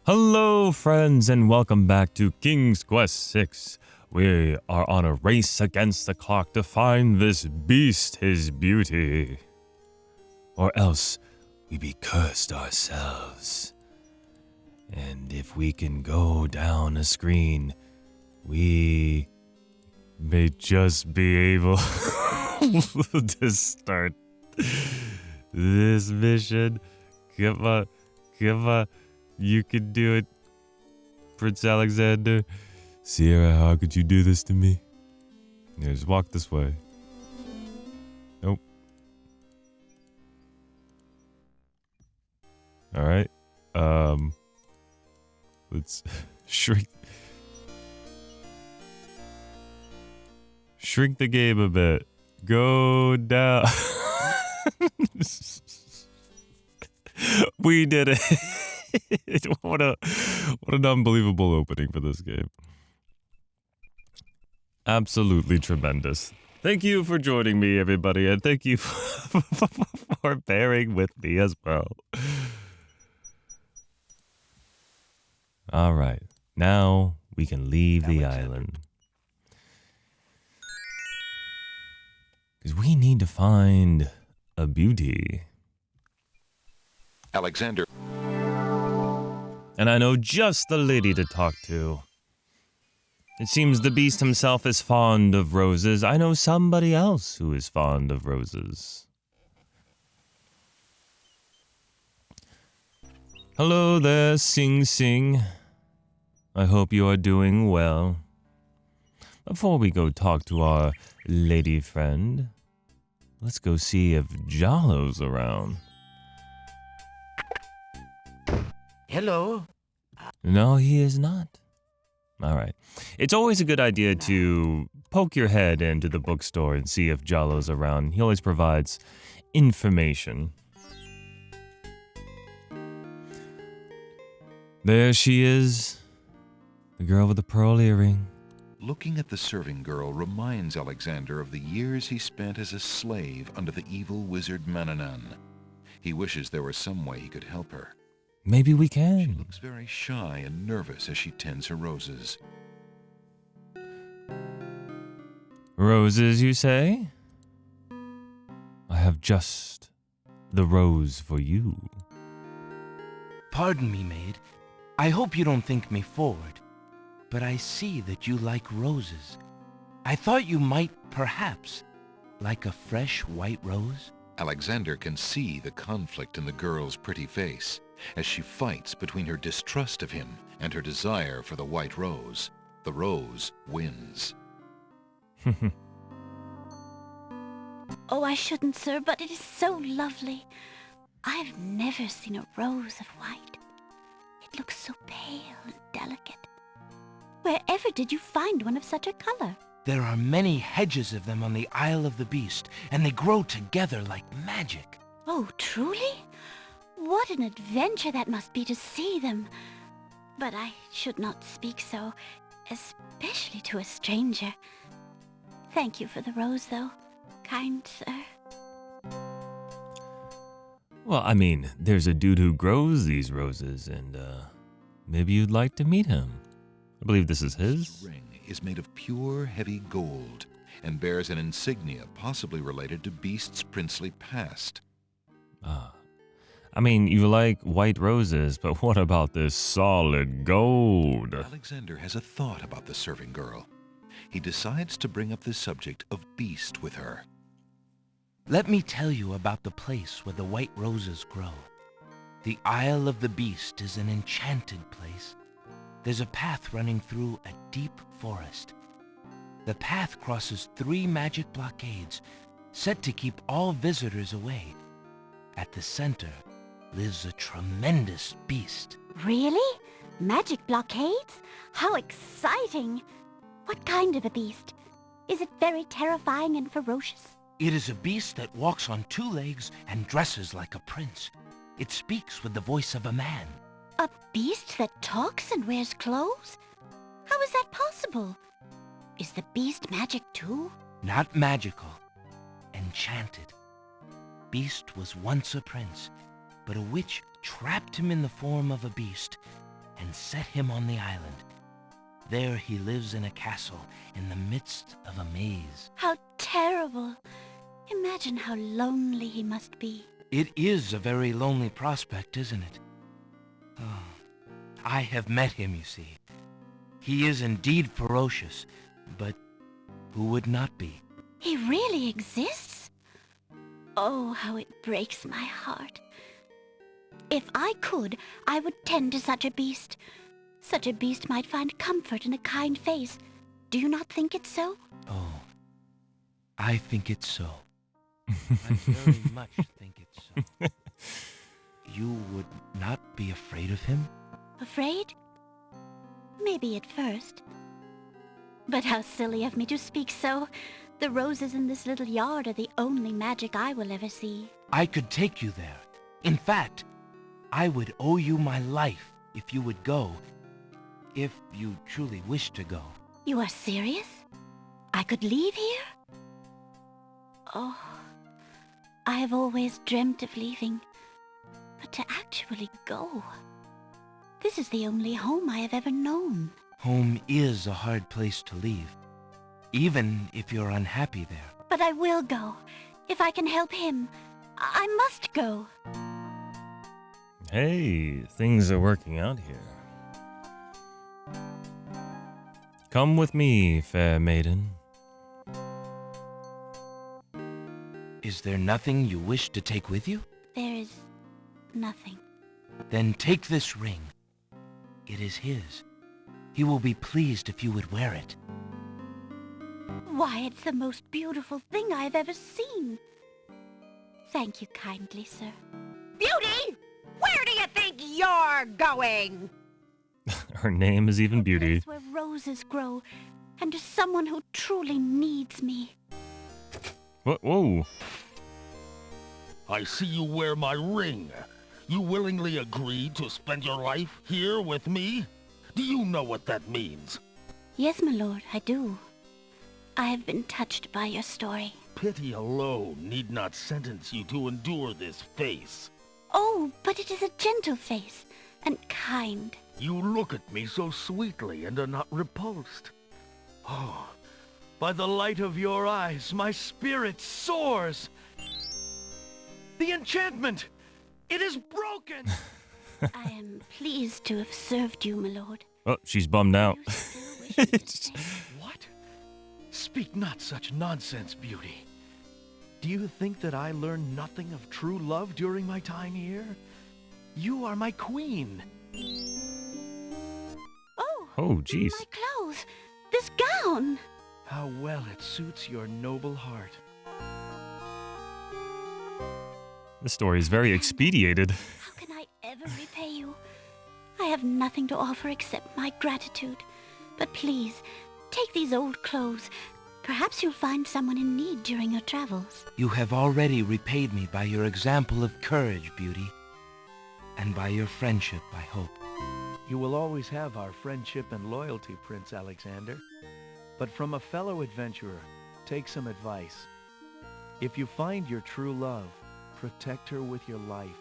Hello, friends, and welcome back to King's Quest 6. We are on a race against the clock to find this beast his beauty. Or else we be cursed ourselves. And if we can go down a screen, we may just be able to start this mission. Come on. You can do it, Prince Alexander. Sierra, how could you do this to me? Yeah, just walk this way. Nope. Alright. Let's shrink the game a bit. Go down. We did it. what an unbelievable opening for this game. Absolutely tremendous. Thank you for joining me, everybody, and thank you for bearing with me as well. All right, now we can leave the island. Because we need to find a beauty. Alexander. And I know just the lady to talk to. It seems the beast himself is fond of roses. I know somebody else who is fond of roses. Hello there, Sing Sing. I hope you are doing well. Before we go talk to our lady friend, let's go see if Jalo's around. Hello? No, he is not. All right. It's always a good idea to poke your head into the bookstore and see if Jalo's around. He always provides information. There she is. The girl with the pearl earring. Looking at the serving girl reminds Alexander of the years he spent as a slave under the evil wizard Mananan. He wishes there was some way he could help her. Maybe we She can. looks very shy and nervous as she tends her roses. Roses, you say? I have just the rose for you. Pardon me, maid. I hope you don't think me forward, but I see that you like roses. I thought you might, perhaps, like a fresh white rose. Alexander can see the conflict in the girl's pretty face as she fights between her distrust of him and her desire for the white rose. The rose wins. Oh, I shouldn't, sir, but it is so lovely. I've never seen a rose of white. It looks so pale and delicate. Wherever did you find one of such a color? There are many hedges of them on the Isle of the Beast, and they grow together like magic. Oh, truly? What an adventure that must be to see them. But I should not speak so, especially to a stranger. Thank you for the rose, though, kind sir. Well, I mean, there's a dude who grows these roses, and maybe you'd like to meet him. I believe this is his. This ring is made of pure, heavy gold and bears an insignia possibly related to Beast's princely past. I mean, you like white roses, but what about this solid gold? Alexander has a thought about the serving girl. He decides to bring up the subject of Beast with her. Let me tell you about the place where the white roses grow. The Isle of the Beast is an enchanted place. There's a path running through a deep forest. The path crosses 3 magic blockades, set to keep all visitors away. At the center lives a tremendous beast. Really? Magic blockades? How exciting! What kind of a beast? Is it very terrifying and ferocious? It is a beast that walks on 2 legs and dresses like a prince. It speaks with the voice of a man. A beast that talks and wears clothes? How is that possible? Is the beast magic too? Not magical, enchanted. Beast was once a prince, but a witch trapped him in the form of a beast and set him on the island. There he lives in a castle in the midst of a maze. How terrible. Imagine how lonely he must be. It is a very lonely prospect, isn't it? Oh, I have met him, you see. He is indeed ferocious, but who would not be? He really exists? Oh, how it breaks my heart. If I could, I would tend to such a beast. Such a beast might find comfort in a kind face. Do you not think it so? Oh, I think it's so. I very much think it's so. You would not be afraid of him? Afraid? Maybe at first. But how silly of me to speak so. The roses in this little yard are the only magic I will ever see. I could take you there. In fact, I would owe you my life if you would go. If you truly wish to go. You are serious? I could leave here? Oh, I have always dreamt of leaving. But to actually go... This is the only home I have ever known. Home is a hard place to leave, even if you're unhappy there. But I will go. If I can help him, I must go. Hey, things are working out here. Come with me, fair maiden. Is there nothing you wish to take with you? There is nothing. Then take this ring. It is his. He will be pleased if you would wear it. Why, it's the most beautiful thing I have ever seen. Thank you kindly, sir. Beauty! Where do you think you're going? Her name is even A Beauty. place where roses grow, and to someone who truly needs me. Whoa. I see you wear my ring. You willingly agreed to spend your life here with me? Do you know what that means? Yes, my lord, I do. I have been touched by your story. Pity alone need not sentence you to endure this face. Oh, but it is a gentle face, and kind. You look at me so sweetly and are not repulsed. Oh, by the light of your eyes, my spirit soars. The enchantment! It is broken! I am pleased to have served you, my lord. Oh, she's bummed out. You still wish to stay? What? Speak not such nonsense, Beauty. Do you think that I learned nothing of true love during my time here? You are my queen. Oh, jeez. My clothes! This gown! How well it suits your noble heart. This story is very expedited. How can I ever repay you? I have nothing to offer except my gratitude. But please, take these old clothes. Perhaps you'll find someone in need during your travels. You have already repaid me by your example of courage, Beauty, and by your friendship, I hope. You will always have our friendship and loyalty, Prince Alexander. But from a fellow adventurer, take some advice. If you find your true love, protect her with your life.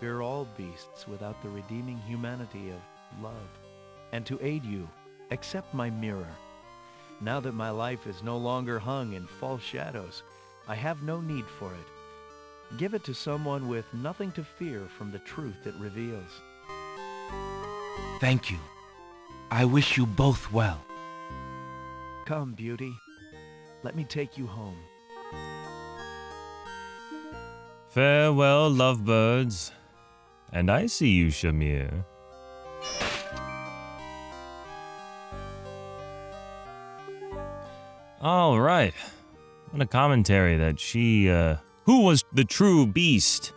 Fear all beasts without the redeeming humanity of love. And to aid you, accept my mirror. Now that my life is no longer hung in false shadows, I have no need for it. Give it to someone with nothing to fear from the truth it reveals. Thank you. I wish you both well. Come, Beauty. Let me take you home. Farewell, lovebirds. And I see you, Shamir. All right. What a commentary that she, who was the true beast?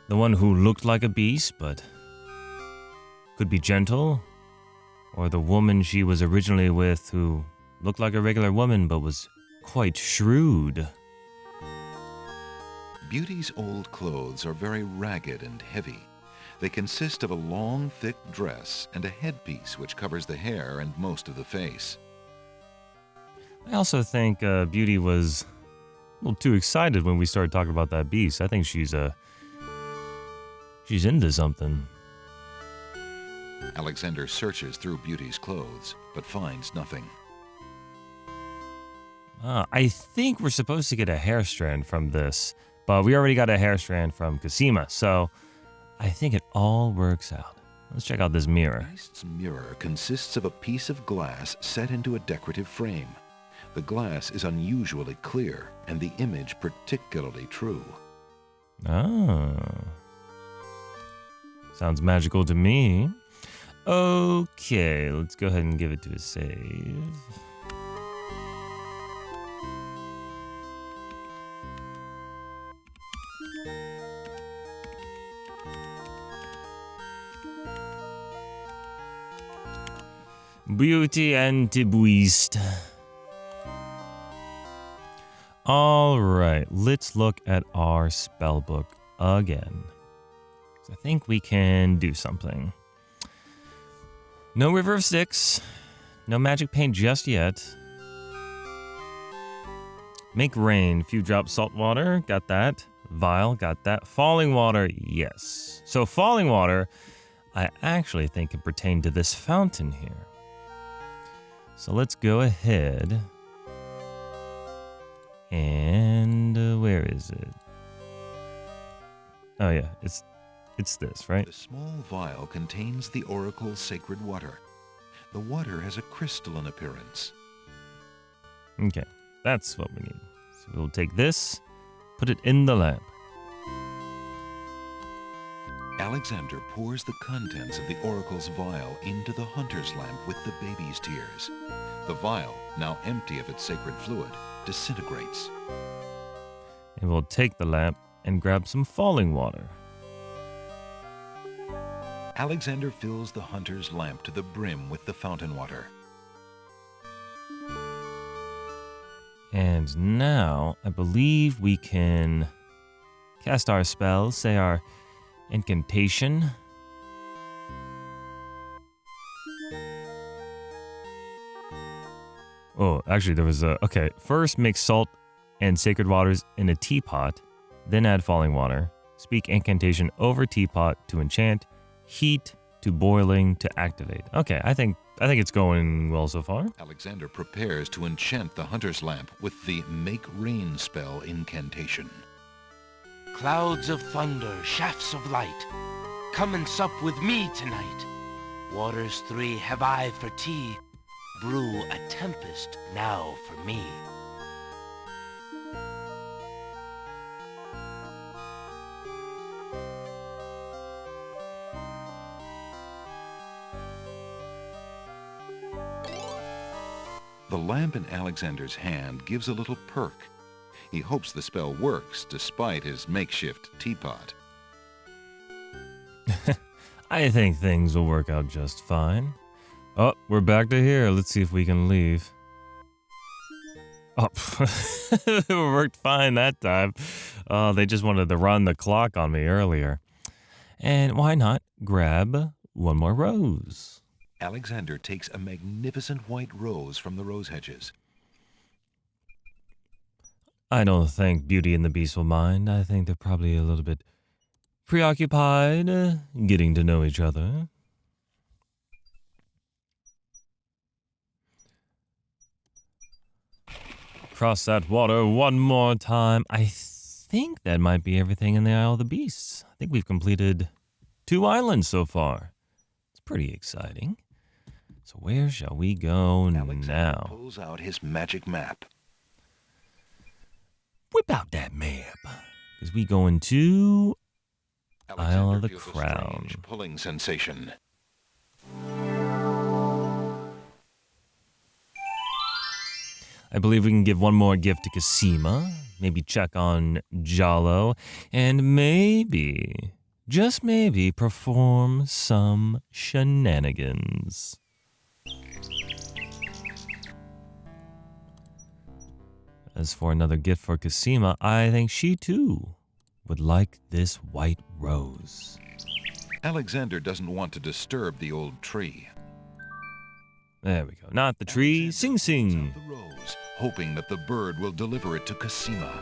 The one who looked like a beast, but could be gentle? Or the woman she was originally with who looked like a regular woman, but was quite shrewd? Beauty's old clothes are very ragged and heavy. They consist of a long, thick dress and a headpiece which covers the hair and most of the face. I also think Beauty was a little too excited when we started talking about that beast. I think she's into something. Alexander searches through Beauty's clothes, but finds nothing. I think we're supposed to get a hair strand from this, but we already got a hair strand from Cosima, so I think it all works out. Let's check out this mirror. The beast's mirror consists of a piece of glass set into a decorative frame. The glass is unusually clear, and the image particularly true. Oh. Sounds magical to me. Okay, let's go ahead and give it to a save. Beauty and the Beast. All right, let's look at our spell book again. I think we can do something. No River of Styx. No magic paint just yet. Make rain. Few drops salt water. Got that. Vial. Got that. Falling water. Yes. So falling water, I actually think can pertain to this fountain here. So let's go ahead. And where is it? Oh yeah, it's this, right? The small vial contains the oracle's sacred water. The water has a crystalline appearance. Okay, that's what we need. So we'll take this, put it in the lamp. Alexander pours the contents of the oracle's vial into the hunter's lamp with the baby's tears. The vial, now empty of its sacred fluid, disintegrates. And we'll take the lamp and grab some falling water. Alexander fills the hunter's lamp to the brim with the fountain water. And now, I believe we can cast our spell, say our incantation. Oh, actually there was a... Okay, first mix salt and sacred waters in a teapot, then add falling water. Speak incantation over teapot to enchant, heat to boiling to activate. Okay, I think it's going well so far. Alexander prepares to enchant the hunter's lamp with the Make Rain spell incantation. Clouds of thunder, shafts of light, come and sup with me tonight. Waters 3 have I for tea, brew a tempest now for me. The lamp in Alexander's hand gives a little perk. He hopes the spell works despite his makeshift teapot. I think things will work out just fine. Oh, we're back to here. Let's see if we can leave. Oh, it worked fine that time. They just wanted to run the clock on me earlier. And why not grab one more rose? Alexander takes a magnificent white rose from the rose hedges. I don't think Beauty and the Beast will mind. I think they're probably a little bit preoccupied getting to know each other. Cross that water one more time. I think that might be everything in the Isle of the Beasts. I think we've completed 2 islands so far. It's pretty exciting. So where shall we go Alexander now? pulls out his magic map. Whip out that map. Because we going to Isle of the feels a Crown. strange pulling sensation. I believe we can give one more gift to Cosima, maybe check on Giallo, and maybe, just maybe, perform some shenanigans. As for another gift for Cosima, I think she too would like this white rose. Alexander doesn't want to disturb the old tree. There we go. Not the tree, Sing Sing. The rose, hoping that the bird will deliver it to Cosima.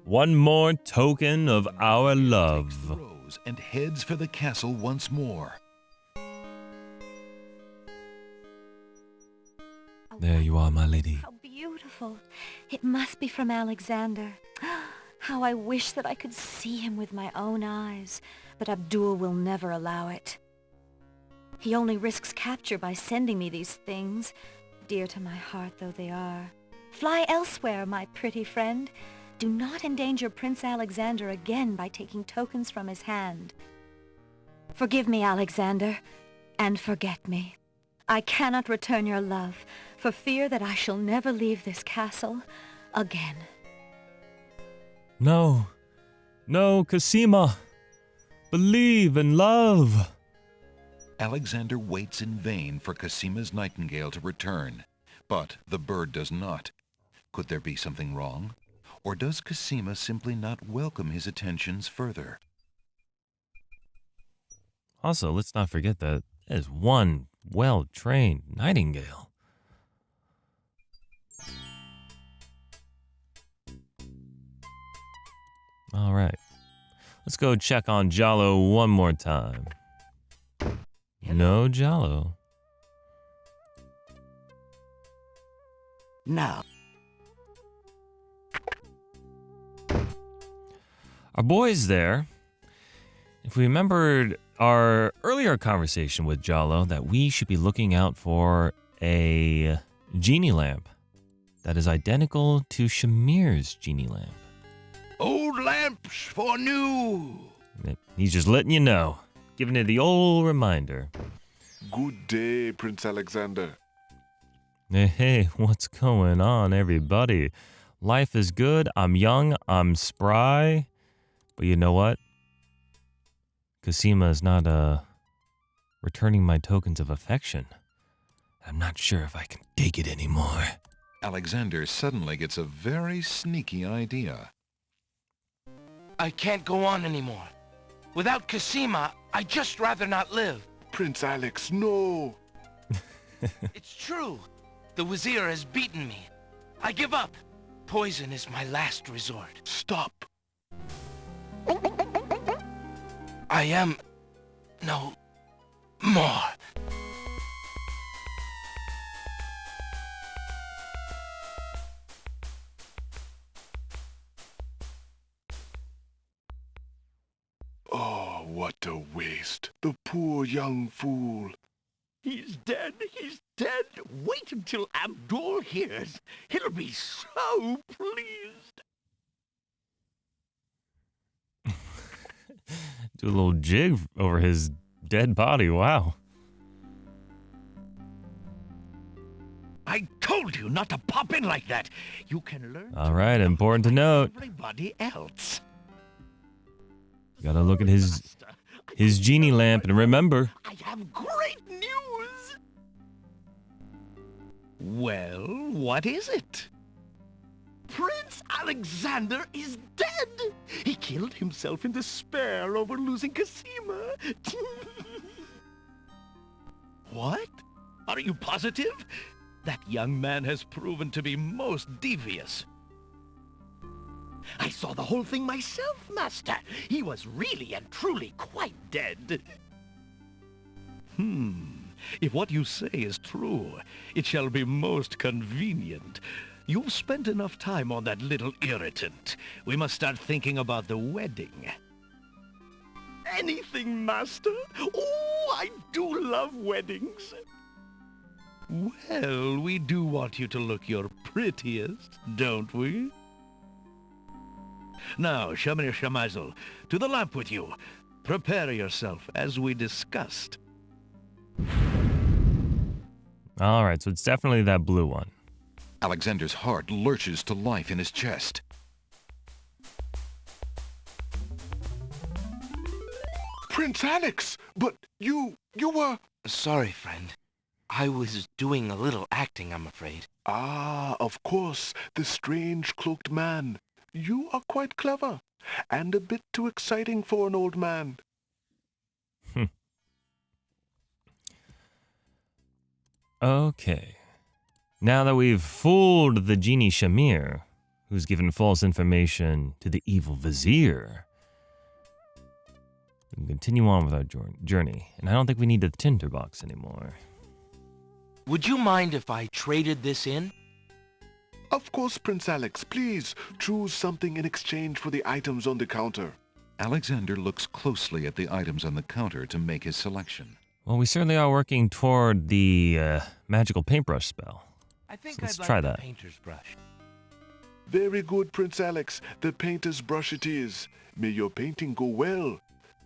One more token of our love. The rose rose and heads for the castle once more. There you are, my lady. How beautiful. It must be from Alexander. How I wish that I could see him with my own eyes, but Abdul will never allow it. He only risks capture by sending me these things, dear to my heart though they are. Fly elsewhere, my pretty friend. Do not endanger Prince Alexander again by taking tokens from his hand. Forgive me, Alexander, and forget me. I cannot return your love, for fear that I shall never leave this castle again. No. No, Cosima. Believe in love. Alexander waits in vain for Cosima's nightingale to return, but the bird does not. Could there be something wrong? Or does Cosima simply not welcome his attentions further? Also, let's not forget that there's one well-trained nightingale. All right. Let's go check on Jalo one more time. No Jalo. Now, Our boy's there. If we remembered our earlier conversation with Jalo, that we should be looking out for a genie lamp that is identical to Shamir's genie lamp. Old lamps for new. He's just letting you know, giving it the old reminder. Good day, Prince Alexander. Hey, what's going on, everybody? Life is good. I'm young. I'm spry. But you know what? Cosima is not returning my tokens of affection. I'm not sure if I can take it anymore. Alexander suddenly gets a very sneaky idea. I can't go on anymore. Without Cosima, I'd just rather not live. Prince Alex, no. It's true. The Wazir has beaten me. I give up. Poison is my last resort. Stop. I am no more. Oh, what a waste. The poor young fool. He's dead. He's dead. Wait until Abdul hears. He'll be so pleased. Do a little jig over his dead body. Wow. I told you not to pop in like that. You can learn. All right, important to note. Everybody else. You gotta look at his genie lamp and remember. I have great news. Well, what is it? Prince Alexander is dead. He killed himself in despair over losing Cosima. What? Are you positive? That young man has proven to be most devious. I saw the whole thing myself, Master. He was really and truly quite dead. If what you say is true, it shall be most convenient. You've spent enough time on that little irritant. We must start thinking about the wedding. Anything, Master? Oh, I do love weddings. Well, we do want you to look your prettiest, don't we? Now, Shamir Shamazel, to the lamp with you. Prepare yourself, as we discussed. All right, so it's definitely that blue one. Alexander's heart lurches to life in his chest. Prince Alex, but you were... Sorry, friend. I was doing a little acting, I'm afraid. Ah, of course, the strange cloaked man. You are quite clever, and a bit too exciting for an old man. Okay. Now that we've fooled the genie Shamir, who's given false information to the evil vizier, We can continue on with our journey, and I don't think we need the tinderbox anymore. Would you mind if I traded this in? Of course, Prince Alex. Please choose something in exchange for the items on the counter. Alexander looks closely at the items on the counter to make his selection. Well, we certainly are working toward the magical paintbrush spell. I think So let's I'd like try the that. painter's brush. Very good, Prince Alex. The painter's brush it is. May your painting go well.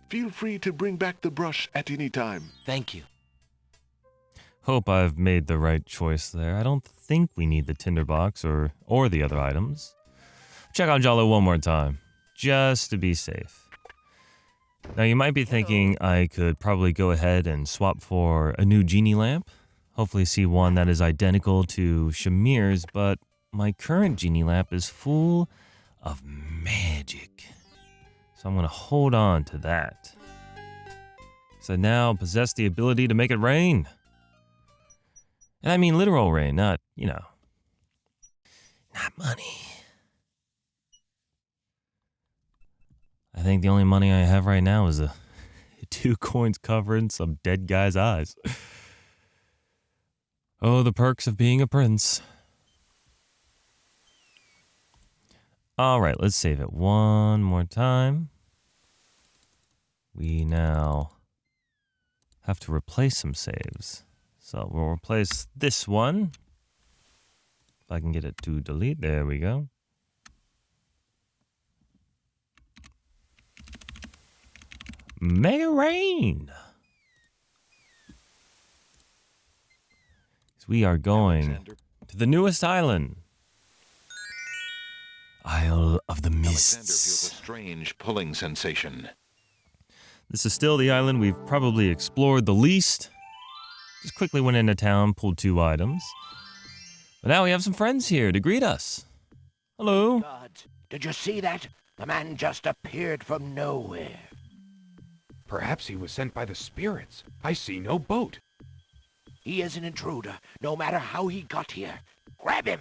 Feel free to bring back the brush at any time. Thank you. Hope I've made the right choice there. I don't think we need the tinderbox or the other items. Check out Jalo one more time, just to be safe. Now you might be thinking I could probably go ahead and swap for a new genie lamp. Hopefully see one that is identical to Shamir's, but my current genie lamp is full of magic. So I'm going to hold on to that. So now possess the ability to make it rain. And I mean literal rain, not money. I think the only money I have right now is 2 coins covering some dead guy's eyes. Oh, the perks of being a prince. All right, let's save it one more time. We now have to replace some saves. So we'll replace this one. If I can get it to delete, there we go. Make it rain. So we are going Alexander to the newest island. Isle of the feels a Mists. strange pulling sensation. This is still the island we've probably explored the least. Just quickly went into town, pulled 2 items. But now we have some friends here to greet us. Hello. Gods, did you see that? The man just appeared from nowhere. Perhaps he was sent by the spirits. I see no boat. He is an intruder, no matter how he got here. Grab him!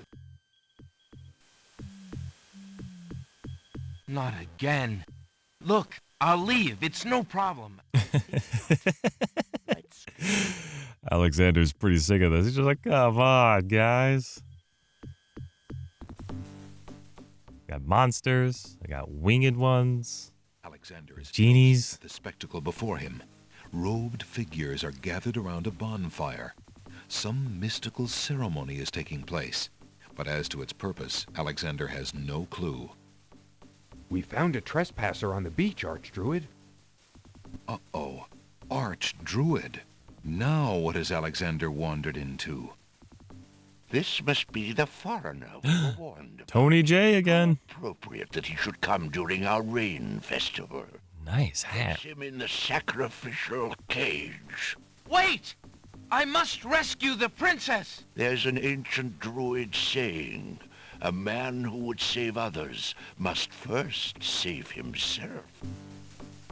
Not again. Look, I'll leave. It's no problem. Let's Alexander's pretty sick of this. He's just like, come on, guys. I got monsters. I got winged ones. Alexander is Genies. fixed at the spectacle before him. Robed figures are gathered around a bonfire. Some mystical ceremony is taking place, but as to its purpose, Alexander has no clue. We found a trespasser on the beach, Archdruid. Uh-oh. Archdruid. Now what has Alexander wandered into? This must be the foreigner we were warned about. Tony J again. Appropriate that he should come during our rain festival. Nice Place hat. him in the sacrificial cage. Wait! I must rescue the princess! There's an ancient druid saying, a man who would save others must first save himself.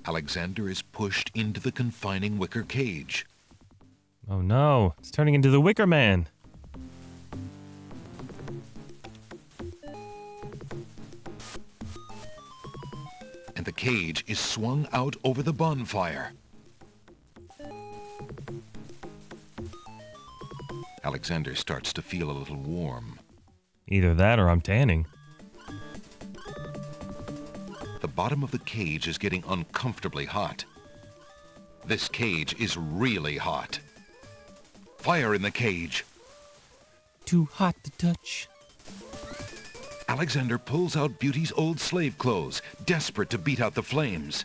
Alexander is pushed into the confining wicker cage. Oh no, it's turning into the Wicker Man. And the cage is swung out over the bonfire. Alexander starts to feel a little warm. Either that or I'm tanning. The bottom of the cage is getting uncomfortably hot. This cage is really hot. Fire in the cage. Too hot to touch. Alexander pulls out Beauty's old slave clothes, desperate to beat out the flames.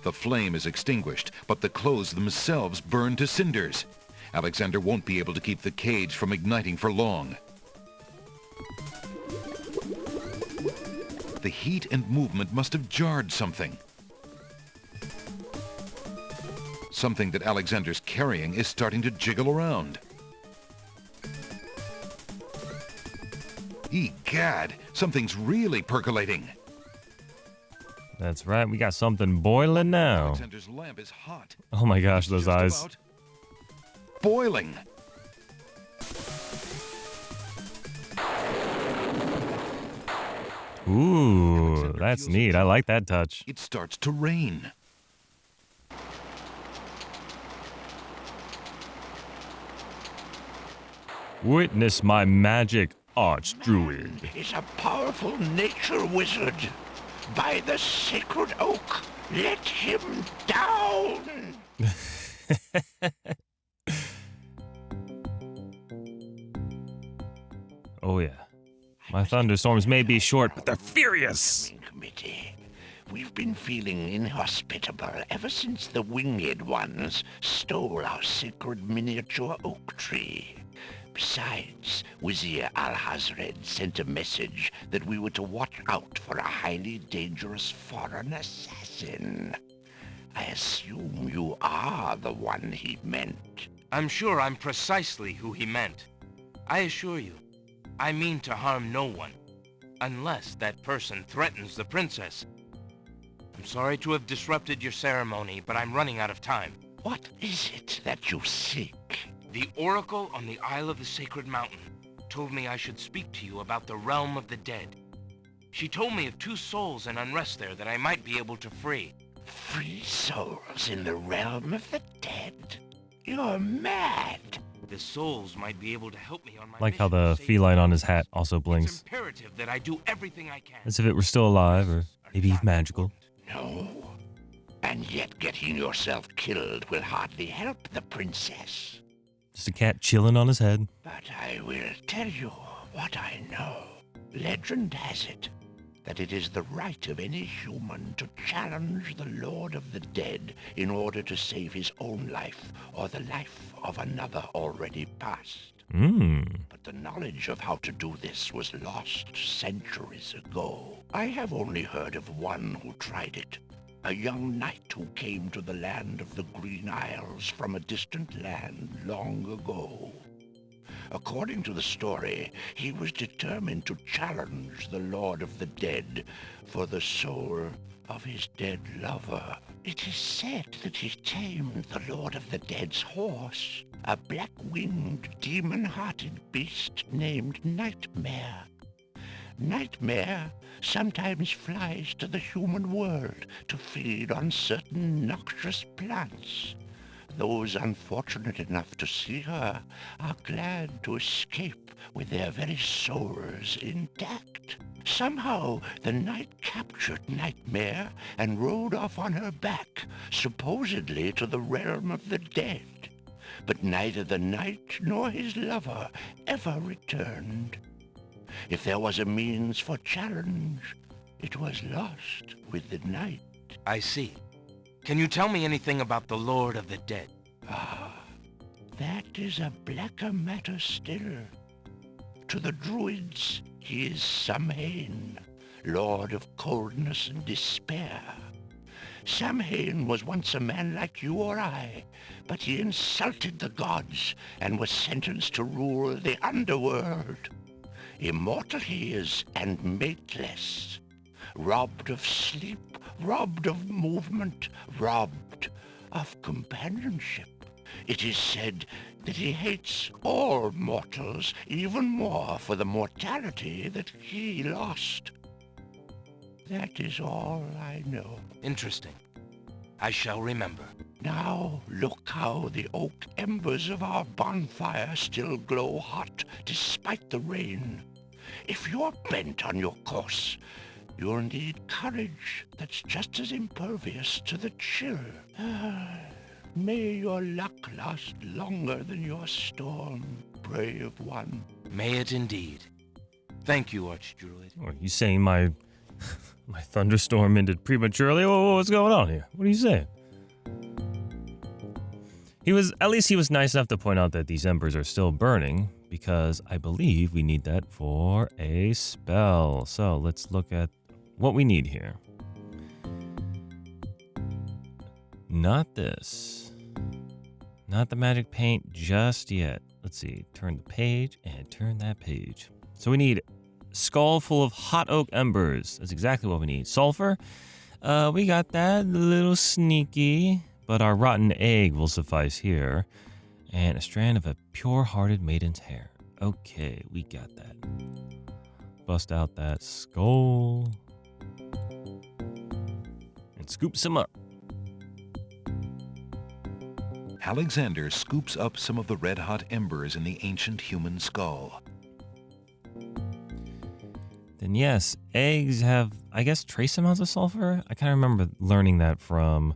The flame is extinguished, but the clothes themselves burn to cinders. Alexander won't be able to keep the cage from igniting for long. The heat and movement must have jarred something. Something that Alexander's carrying is starting to jiggle around. Egad, something's really percolating. That's right, we got something boiling now. Alexander's lamp is hot. Oh my gosh, It's those just eyes. about boiling. Ooh, Alexander that's feels neat. I like that touch. It starts to rain. Witness my magic, Archdruid. Is a powerful nature wizard. By the sacred oak, let him down! Oh yeah. My thunderstorms may be short, but they're furious. Committee. We've been feeling inhospitable ever since the winged ones stole our sacred miniature oak tree. Besides, Wizir Al-Hazred sent a message that we were to watch out for a highly dangerous foreign assassin. I assume you are the one he meant. I'm sure I'm precisely who he meant. I assure you, I mean to harm no one, unless that person threatens the princess. I'm sorry to have disrupted your ceremony, but I'm running out of time. What is it that you seek? The Oracle on the Isle of the Sacred Mountain told me I should speak to you about the Realm of the Dead. She told me of 2 souls in unrest there that I might be able to free. Free souls in the Realm of the Dead? You're mad! The souls might be able to help me on my Like how mission to the save feline the on his princess. hat also It's blinks. imperative that I do everything I can. As if it were still alive, or maybe magical. No. And yet getting yourself killed will hardly help the princess. Just a cat chilling on his head. But I will tell you what I know. Legend has it that it is the right of any human to challenge the Lord of the Dead in order to save his own life or the life of another already past. But the knowledge of how to do this was lost centuries ago. I have only heard of one who tried it. A young knight who came to the land of the Green Isles from a distant land long ago. According to the story, he was determined to challenge the Lord of the Dead for the soul of his dead lover. It is said that he tamed the Lord of the Dead's horse, a black-winged, demon-hearted beast named Nightmare. Nightmare sometimes flies to the human world to feed on certain noxious plants. Those unfortunate enough to see her are glad to escape with their very souls intact. Somehow the knight captured Nightmare and rode off on her back, supposedly to the realm of the dead. But neither the knight nor his lover ever returned. If there was a means for challenge, it was lost with the night. I see. Can you tell me anything about the Lord of the Dead? Ah, that is a blacker matter still. To the Druids, he is Samhain, Lord of Coldness and Despair. Samhain was once a man like you or I, but he insulted the gods and was sentenced to rule the underworld. Immortal he is and mateless, robbed of sleep, robbed of movement, robbed of companionship. It is said that he hates all mortals even more for the mortality that he lost. That is all I know. Interesting. I shall remember. Now look how the oak embers of our bonfire still glow hot despite the rain. If you're bent on your course, you'll need courage that's just as impervious to the chill. May your luck last longer than your storm, brave one. May it indeed. Thank you, Archdruid. Are you saying my my thunderstorm ended prematurely? What's going on here? What are you saying? At least he was nice enough to point out that these embers are still burning, because I believe we need that for a spell. So let's look at what we need here. Not this. Not the magic paint just yet. Let's see. Turn the page and turn that page. So we need a skull full of hot oak embers. That's exactly what we need. Sulfur. We got that. A little sneaky. But our rotten egg will suffice here. And a strand of a pure-hearted maiden's hair. Okay, we got that. Bust out that skull. And scoop some up. Alexander scoops up some of the red-hot embers in the ancient human skull. Then yes, eggs have, I guess, trace amounts of sulfur. I kind of remember learning that from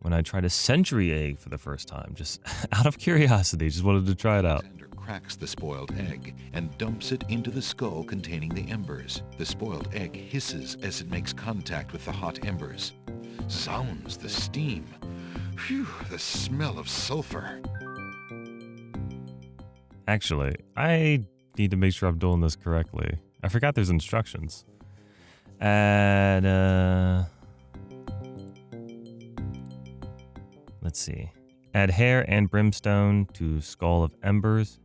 when I tried a century egg for the first time, just out of curiosity, just wanted to try it out. Alexander cracks the spoiled egg and dumps it into the skull containing the embers. The spoiled egg hisses as it makes contact with the hot embers. Zounds, the steam. Phew, the smell of sulfur. Actually, I need to make sure I'm doing this correctly. I forgot there's instructions. Add, let's see. Add hair and brimstone to skull of embers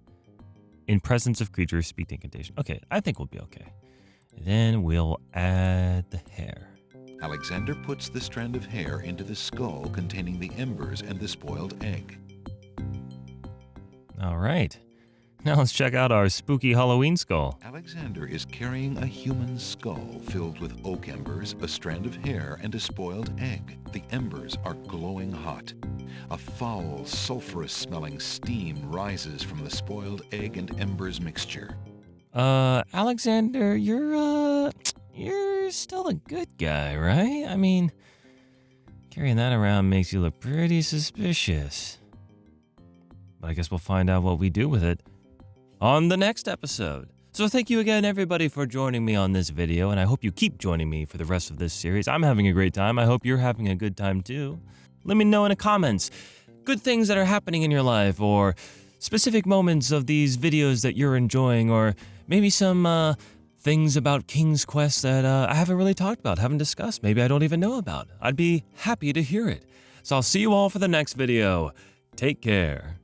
in presence of creatures speak incantation. Okay, I think we'll be okay. Then we'll add the hair. Alexander puts the strand of hair into the skull containing the embers and the spoiled egg. All right. Now let's check out our spooky Halloween skull. Alexander is carrying a human skull filled with oak embers, a strand of hair, and a spoiled egg. The embers are glowing hot. A foul, sulfurous-smelling steam rises from the spoiled egg and embers mixture. Alexander, you're still a good guy, right? I mean, carrying that around makes you look pretty suspicious. But I guess we'll find out what we do with it on the next episode. So thank you again, everybody, for joining me on this video, and I hope you keep joining me for the rest of this series. I'm having a great time. I hope you're having a good time, too. Let me know in the comments good things that are happening in your life, or specific moments of these videos that you're enjoying, or maybe some things about King's Quest that I haven't really talked about, haven't discussed, maybe I don't even know about. I'd be happy to hear it. So I'll see you all for the next video. Take care.